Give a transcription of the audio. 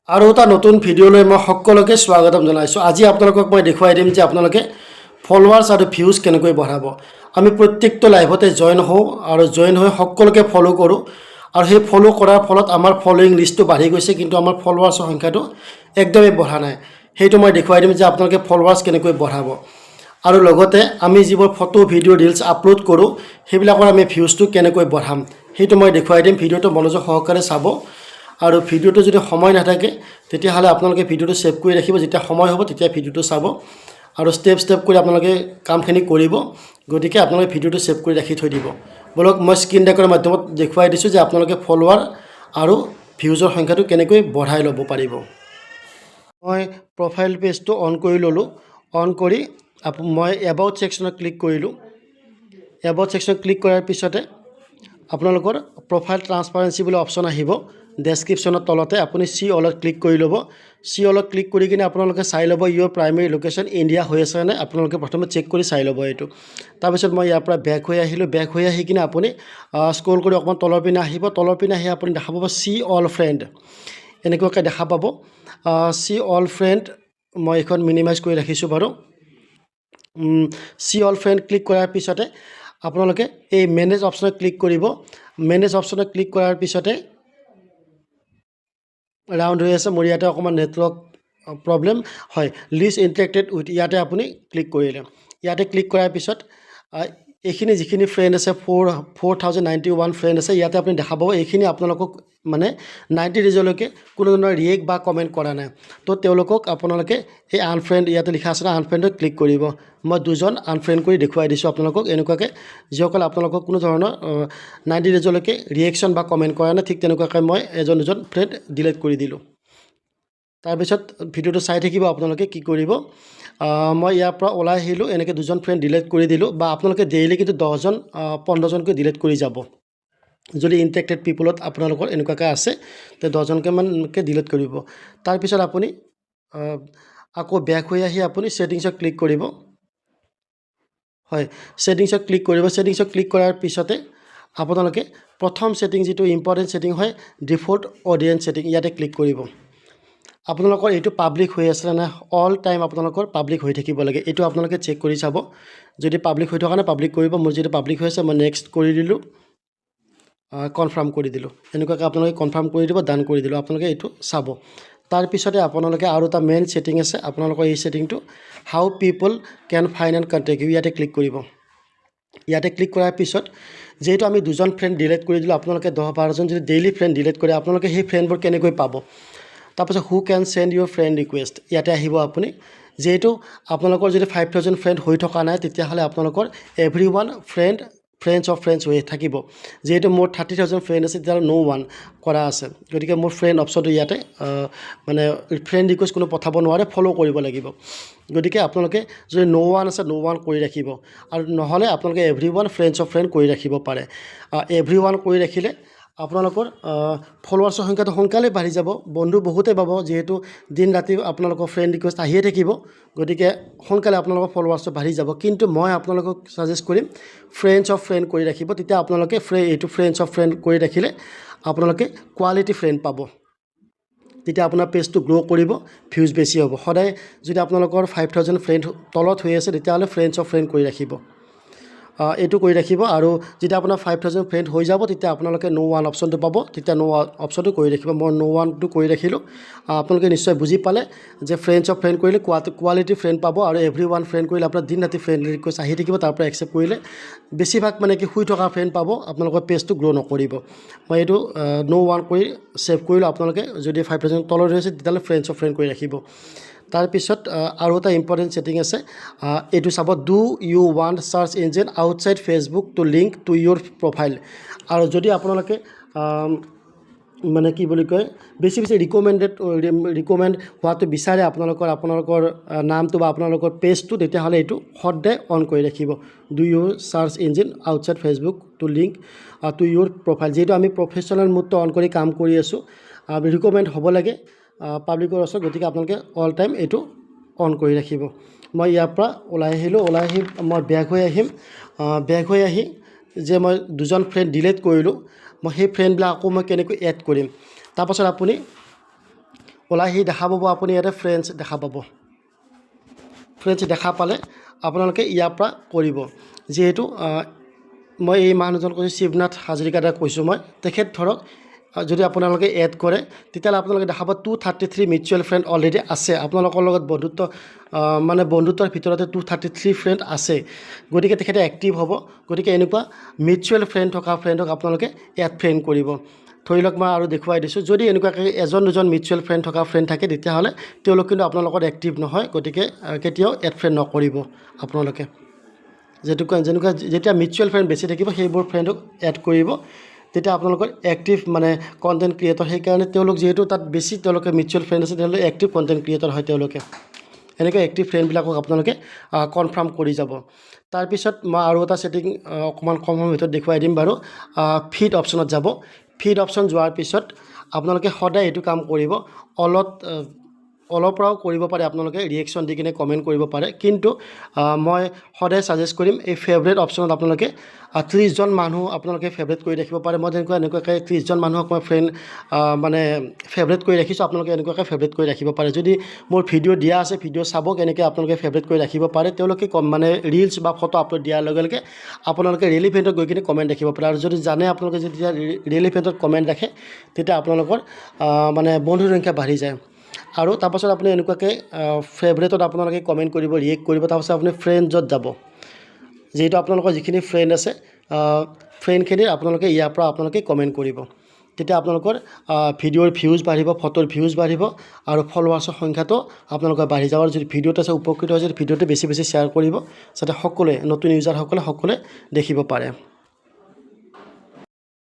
আৰু এটা নতুন ভিডিঅ'লৈ মই সকলোকে স্বাগতম জনাইছোঁ। আজি আপোনালোকক মই দেখুৱাই দিম যে আপোনালোকে ফলোৱাৰ্ছ আৰু ভিউজ কেনেকৈ বঢ়াব। আমি প্ৰত্যেকটো লাইভতে জইন হওঁ আৰু জইন হৈ সকলোকে ফ'ল' কৰোঁ আৰু সেই ফ'ল' কৰাৰ ফলত আমাৰ ফ'ল'য়িং লিষ্টটো বাঢ়ি গৈছে, কিন্তু আমাৰ ফলোৱাৰ্ছৰ সংখ্যাটো একদমেই বঢ়া নাই। সেইটো মই দেখুৱাই দিম যে আপোনালোকে ফলোৱাৰ্ছ কেনেকৈ বঢ়াব। আৰু লগতে আমি যিবোৰ ফটো ভিডিঅ' ৰিলছ আপলোড কৰোঁ সেইবিলাকৰ আমি ভিউজটো কেনেকৈ বঢ়াম সেইটো মই দেখুৱাই দিম। ভিডিঅ'টো মনোযোগ সহকাৰে চাব আৰু ভিডিঅ'টো যদি সময় নাথাকে তেতিয়াহ'লে আপোনালোকে ভিডিঅ'টো ছেভ কৰি ৰাখিব, যেতিয়া সময় হ'ব তেতিয়া ভিডিঅ'টো চাব আৰু ষ্টেপ কৰি আপোনালোকে কামখিনি কৰিব। গতিকে আপোনালোকে ভিডিঅ'টো ছেভ কৰি ৰাখি থৈ দিব। বলক মই স্ক্ৰীন ৰেকৰ্ডৰ মাধ্যমত দেখুৱাই দিছোঁ যে আপোনালোকে ফলোৱাৰ আৰু ভিউজৰ সংখ্যাটো কেনেকৈ বঢ়াই ল'ব পাৰিব। মই প্ৰফাইল পেজটো অন কৰি ল'লোঁ। অন কৰি মই এবাউট ছেকশ্যনত ক্লিক কৰিলোঁ। এবাউট ছেকশ্যনত ক্লিক কৰাৰ পিছতে আপোনালোকৰ প্ৰফাইল ট্ৰান্সপাৰেঞ্চি বুলি অপশ্যন আহিব। ডেছক্ৰিপশ্যনৰ তলতে আপুনি চি অলত ক্লিক কৰি ল'ব। চি অলত ক্লিক কৰি কিনে আপোনালোকে চাই ল'ব ইয়'ৰ প্ৰাইমেৰী লোকেশ্যন ইণ্ডিয়া হৈ আছে নে। আপোনালোকে প্ৰথমে চেক কৰি চাই ল'ব এইটো। তাৰপিছত মই ইয়াৰ পৰা বেক হৈ আহিলোঁ। বেক হৈ আহি কিনে আপুনি স্ক্ৰল কৰি অকণমান তলৰ পিনে আহিব। তলৰ পিনে আহি আপুনি দেখা পাব চি অল ফ্ৰেণ্ড, এনেকুৱাকৈ দেখা পাব। চি অল ফ্ৰেণ্ড মই এইখন মিনিমাইজ কৰি ৰাখিছোঁ বাৰু। চি অল ফ্ৰেণ্ড ক্লিক কৰাৰ পিছতে আপোনালোকে এই মেনেজ অপশ্যনত ক্লিক কৰিব। মেনেজ অপশ্যনত ক্লিক কৰাৰ পিছতে ৰাউণ্ড হৈ আছে। মোৰ ইয়াতে অকণমান নেটৱৰ্ক প্ৰব্লেম হয়। লিষ্ট ইণ্টাৰেক্টেড উইথ ইয়াতে আপুনি ক্লিক কৰিলে। ইয়াতে ক্লিক কৰাৰ পিছত এইখিনি যিখিনি ফ্ৰেণ্ড আছে 4091 ফ্ৰেণ্ড আছে, ইয়াতে আপুনি দেখা পাব এইখিনি আপোনালোকক মানে 90 ডেইজলৈকে কোনো ধৰণৰ ৰিয়েক্ট বা কমেণ্ট কৰা নাই। তো তেওঁলোকক আপোনালোকে এই আনফ্ৰেণ্ড ইয়াতে লিখা আছে আনফ্ৰেণ্ডত ক্লিক কৰিব। মই দুজন আনফ্ৰেণ্ড কৰি দেখুৱাই দিছোঁ আপোনালোকক এনেকুৱাকৈ, যিসকল আপোনালোকক কোনো ধৰণৰ 90 ডেইজলৈকে ৰিয়েকশ্যন বা কমেণ্ট কৰা নাই। ঠিক তেনেকুৱাকৈ মই এজন দুজন ফ্ৰেণ্ড ডিলিট কৰি দিলোঁ। তাৰপিছত ভিডিঅ'টো চাই থাকিব আপোনালোকে কি কৰিব। মই ইয়াৰ পৰা ওলাই আহিলোঁ, এনেকৈ দুজন ফ্ৰেণ্ড ডিলিট কৰি দিলোঁ। বা আপোনালোকে ডেইলি কিন্তু 10জন 15জনকৈ ডিলিট কৰি যাব। যদি ইণ্টাৰেক্টেড পিপলত আপোনালোকৰ এনেকুৱাকৈ আছে তে 10জনকৈ মানকৈ ডিলিট কৰিব। তাৰপিছত আপুনি আকৌ বেক হৈ আহি আপুনি ছেটিংছত ক্লিক কৰিব। হয়, ছেটিংছত ক্লিক কৰিব। ছেটিংছত ক্লিক কৰাৰ পিছতে আপোনালোকে প্ৰথম ছেটিং যিটো ইম্পৰ্টেণ্ট ছেটিং হয় ডিফল্ট অডিয়েঞ্চ ছেটিং, ইয়াতে ক্লিক কৰিব। আপোনালোকৰ এইটো পাব্লিক হৈ আছে নে অল টাইম আপোনালোকৰ পাব্লিক হৈ থাকিব লাগে, এইটো আপোনালোকে চেক কৰি চাব। যদি পাব্লিক হৈ থকা নাই পাব্লিক কৰিব। মোৰ যিটো পাব্লিক হৈ আছে মই নেক্সট কৰি দিলোঁ, কনফাৰ্ম কৰি দিলোঁ। এনেকুৱাকৈ আপোনালোকে কনফাৰ্ম কৰি দিব, ডান কৰি দিলোঁ। আপোনালোকে এইটো চাব। তাৰপিছতে আপোনালোকে আৰু এটা মেইন ছেটিং আছে আপোনালোকৰ, এই ছেটিংটো হাউ পিপল কেন ফাইণ্ড এণ্ড কণ্টেক্ট ইউ, ইয়াতে ক্লিক কৰিব। ইয়াতে ক্লিক কৰাৰ পিছত যিহেতু আমি দুজন ফ্ৰেণ্ড ডিলিট কৰি দিলোঁ, আপোনালোকে 10-12জন যদি ডেইলি ফ্ৰেণ্ড ডিলিট কৰে আপোনালোকে সেই ফ্ৰেণ্ডবোৰ কেনেকৈ পাব। তাৰপিছত হু কেন চেণ্ড ইউৰ ফ্ৰেণ্ড ৰিকুৱেষ্ট, ইয়াতে আহিব আপুনি। যিহেতু আপোনালোকৰ যদি 5000 ফ্ৰেণ্ড হৈ থকা নাই তেতিয়াহ'লে আপোনালোকৰ এভৰিৱান ফ্ৰেণ্ডছ অফ ফ্ৰেণ্ডছ হৈ থাকিব। যিহেতু মোৰ 30,000 ফ্ৰেণ্ড আছে তেতিয়াহ'লে ন' ওৱান কৰা আছে। গতিকে মোৰ ফ্ৰেণ্ড অপশ্যনটো ইয়াতে মানে ফ্ৰেণ্ড ৰিকুৱেষ্ট কোনো পঠাব নোৱাৰে, ফ'ল' কৰিব লাগিব। গতিকে আপোনালোকে যদি ন' ওৱান আছে ন' ওৱান কৰি ৰাখিব, আৰু নহ'লে আপোনালোকে এভৰিৱান ফ্ৰেণ্ডছ অফ ফ্ৰেণ্ড কৰি ৰাখিব পাৰে। এভৰিৱান কৰি ৰাখিলে আপোনালোকৰ ফলোৱাৰ্ছৰ সংখ্যাটো সোনকালে বাঢ়ি যাব। বন্ধু বহুতে পাব, যিহেতু দিন ৰাতি আপোনালোকৰ ফ্ৰেণ্ড ৰিকুৱেষ্ট আহিয়ে থাকিব। গতিকে সোনকালে আপোনালোকৰ ফলোৱাৰ্ছটো বাঢ়ি যাব। কিন্তু মই আপোনালোকক ছাজেষ্ট কৰিম ফ্ৰেণ্ডছ অফ ফ্ৰেণ্ড কৰি ৰাখিব। তেতিয়া আপোনালোকে এইটো ফ্ৰেণ্ডছ অফ ফ্ৰেণ্ড কৰি ৰাখিলে আপোনালোকে কোৱালিটি ফ্ৰেণ্ড পাব। তেতিয়া আপোনাৰ পেজটো গ্ৰ' কৰিব, ভিউজ বেছি হ'ব। সদায় যদি আপোনালোকৰ 5000 ফ্ৰেণ্ড তলত হৈ আছে তেতিয়াহ'লে ফ্ৰেণ্ডছ অফ ফ্ৰেণ্ড কৰি ৰাখিব। এইটো কৰি ৰাখিব। আৰু যেতিয়া আপোনাৰ 5000 ফ্ৰেণ্ড হৈ যাব তেতিয়া আপোনালোকে ন' ওৱান অপশ্যনটো পাব, তেতিয়া ন' ওৱান অপশ্যনটো কৰি ৰাখিব। মই ন' ওৱানটো কৰি ৰাখিলোঁ। আপোনালোকে নিশ্চয় বুজি পালে যে ফ্ৰেণ্ডছ অফ ফ্ৰেণ্ড কৰিলে কোৱালিটি ফ্ৰেণ্ড পাব, আৰু এভৰিৱান ফ্ৰেণ্ড কৰিলে আপোনাৰ দিন ৰাতি ফ্ৰেণ্ড ৰিকুৱেষ্ট আহি থাকিব। তাৰ পৰা একচেপ্ট কৰিলে বেছিভাগ মানে কি শুই থকা ফ্ৰেণ্ড পাব, আপোনালোকৰ পেজটো গ্ৰ' নকৰিব। মই এইটো ন' ওৱান কৰি ছেভ কৰিলোঁ। আপোনালোকে যদি 5000 তলত হৈ আছে তেতিয়াহ'লে ফ্ৰেণ্ডছ অফ ফ্ৰেণ্ড কৰি ৰাখিব। তাৰপিছত আৰু এটা ইম্পৰ্টেণ্ট ছেটিং আছে, এইটো চাব, do you want search engine outside Facebook to link to your profile. আৰু যদি আপোনালোকে মানে কি বুলি কয় বেছি ৰিকমেণ্ড হোৱাটো বিচাৰে আপোনালোকৰ নামটো বা আপোনালোকৰ পেজটো, তেতিয়াহ'লে এইটো সদায় অন কৰি ৰাখিব। Do you search engine outside Facebook to link to your profile. যিহেতু আমি প্ৰফেশ্যনেল মুডটো অন কৰি কাম কৰি আছোঁ, ৰিকমেণ্ড হ'ব লাগে পাব্লিকৰ ওচৰত। গতিকে আপোনালোকে অল টাইম এইটো অন কৰি ৰাখিব। মই ইয়াৰ পৰা ওলাই আহিলোঁ। ওলাই আহি মই বেক হৈ আহিম। বেক হৈ আহি যে মই দুজন ফ্ৰেণ্ড ডিলিট কৰিলোঁ, মই সেই ফ্ৰেণ্ডবিলাক আকৌ মই কেনেকৈ এড কৰিম। তাৰপাছত আপুনি ওলাই আহি দেখা পাব আপুনি ইয়াতে ফ্ৰেণ্ডছ দেখা পাব। ফ্ৰেণ্ডছ দেখা পালে আপোনালোকে ইয়াৰ পৰা কৰিব। যিহেতু মই এই মানুহজন কৈছোঁ শিৱনাথ হাজৰিকা দাক কৈছোঁ মই। তেখেত ধৰক যদি আপোনালোকে এড কৰে তেতিয়াহ'লে আপোনালোকে দেখা পাব 233 মিউচুৱেল ফ্ৰেণ্ড অলৰেডি আছে। আপোনালোকৰ লগত বন্ধুত্ব মানে বন্ধুত্বৰ ভিতৰতে 233 ফ্ৰেণ্ড আছে। গতিকে তেখেতে এক্টিভ হ'ব। গতিকে এনেকুৱা মিউচুৱেল ফ্ৰেণ্ড থকা ফ্ৰেণ্ডক আপোনালোকে এড ফ্ৰেণ্ড কৰিব। ধৰি লওক মই আৰু দেখুৱাই দিছোঁ, যদি এনেকুৱাকৈ এজন দুজন মিউচুৱেল ফ্ৰেণ্ড থকা ফ্ৰেণ্ড থাকে তেতিয়াহ'লে তেওঁলোক কিন্তু আপোনাৰ লগত এক্টিভ নহয়। গতিকে কেতিয়াও এড ফ্ৰেণ্ড নকৰিব আপোনালোকে। যেনেকুৱা যেতিয়া মিউচুৱেল ফ্ৰেণ্ড বেছি থাকিব সেইবোৰ ফ্ৰেণ্ডক এড কৰিব। তেতিয়া আপোনালোকৰ এক্টিভ মানে কণ্টেণ্ট ক্ৰিয়েটৰ, সেইকাৰণে তেওঁলোক যিহেতু তাত বেছি তেওঁলোকে মিউচুৱেল ফ্ৰেণ্ড আছে, তেওঁলোকে এক্টিভ কণ্টেণ্ট ক্ৰিয়েটৰ হয় তেওঁলোকে। এনেকৈ এক্টিভ ফ্ৰেণ্ডবিলাকক আপোনালোকে কনফাৰ্ম কৰি যাব। তাৰপিছত মই আৰু এটা ছেটিং অকণমান কম সময়ৰ ভিতৰত দেখুৱাই দিম বাৰু। ফিড অপশ্যনত যাব। ফিড অপশ্যন যোৱাৰ পিছত আপোনালোকে সদায় এইটো কাম কৰিব, অলপ পৰাও কৰিব পাৰে আপোনালোকে ৰিয়েকশ্যন দি কিনে কমেণ্ট কৰিব পাৰে। কিন্তু মই সদায় ছাজেষ্ট কৰিম এই ফেভৰেট অপশ্যনত আপোনালোকে 30জন মানুহ আপোনালোকে ফেভৰেট কৰি ৰাখিব পাৰে। মই এনেকুৱাকৈ 30জন মানুহক মই ফ্ৰেণ্ড মানে ফেভৰেট কৰি ৰাখিছোঁ। আপোনালোকে এনেকুৱাকৈ ফেভৰেট কৰি ৰাখিব পাৰে। যদি মোৰ ভিডিঅ' দিয়া আছে, ভিডিঅ' চাব কেনেকৈ আপোনালোকে ফেভৰেট কৰি ৰাখিব পাৰে। তেওঁলোকে মানে ৰিলছ বা ফটো আপলোড দিয়াৰ লগে লগে আপোনালোকে ৰিলিভেণ্টত গৈ কিনে কমেণ্ট ৰাখিব পাৰে। আৰু যদি জানে আপোনালোকে যেতিয়া ৰিলিভেণ্টত কমেণ্ট ৰাখে তেতিয়া আপোনালোকৰ মানে বন্ধুৰ সংখ্যা বাঢ়ি যায়। আৰু তাৰপাছত আপুনি এনেকুৱাকৈ ফেভৰেটত আপোনালোকে কমেণ্ট কৰিব, ৰিয়েক্ট কৰিব। তাৰপাছত আপুনি ফ্ৰেণ্ডছত যাব। যিহেতু আপোনালোকৰ যিখিনি ফ্ৰেণ্ড আছে ফ্ৰেণ্ডখিনিৰ আপোনালোকে ইয়াৰ পৰা আপোনালোকে কমেণ্ট কৰিব। তেতিয়া আপোনালোকৰ ভিডিঅ'ৰ ভিউজ বাঢ়িব, ফটোৰ ভিউজ বাঢ়িব আৰু ফলোৱাৰ্ছৰ সংখ্যাটো আপোনালোকৰ বাঢ়ি যাব। আৰু যদি ভিডিঅ'ত আছে উপকৃত হৈছে ভিডিঅ'টো বেছি বেছি শ্বেয়াৰ কৰিব, যাতে সকলোৱে নতুন ইউজাৰসকলে দেখিব পাৰে।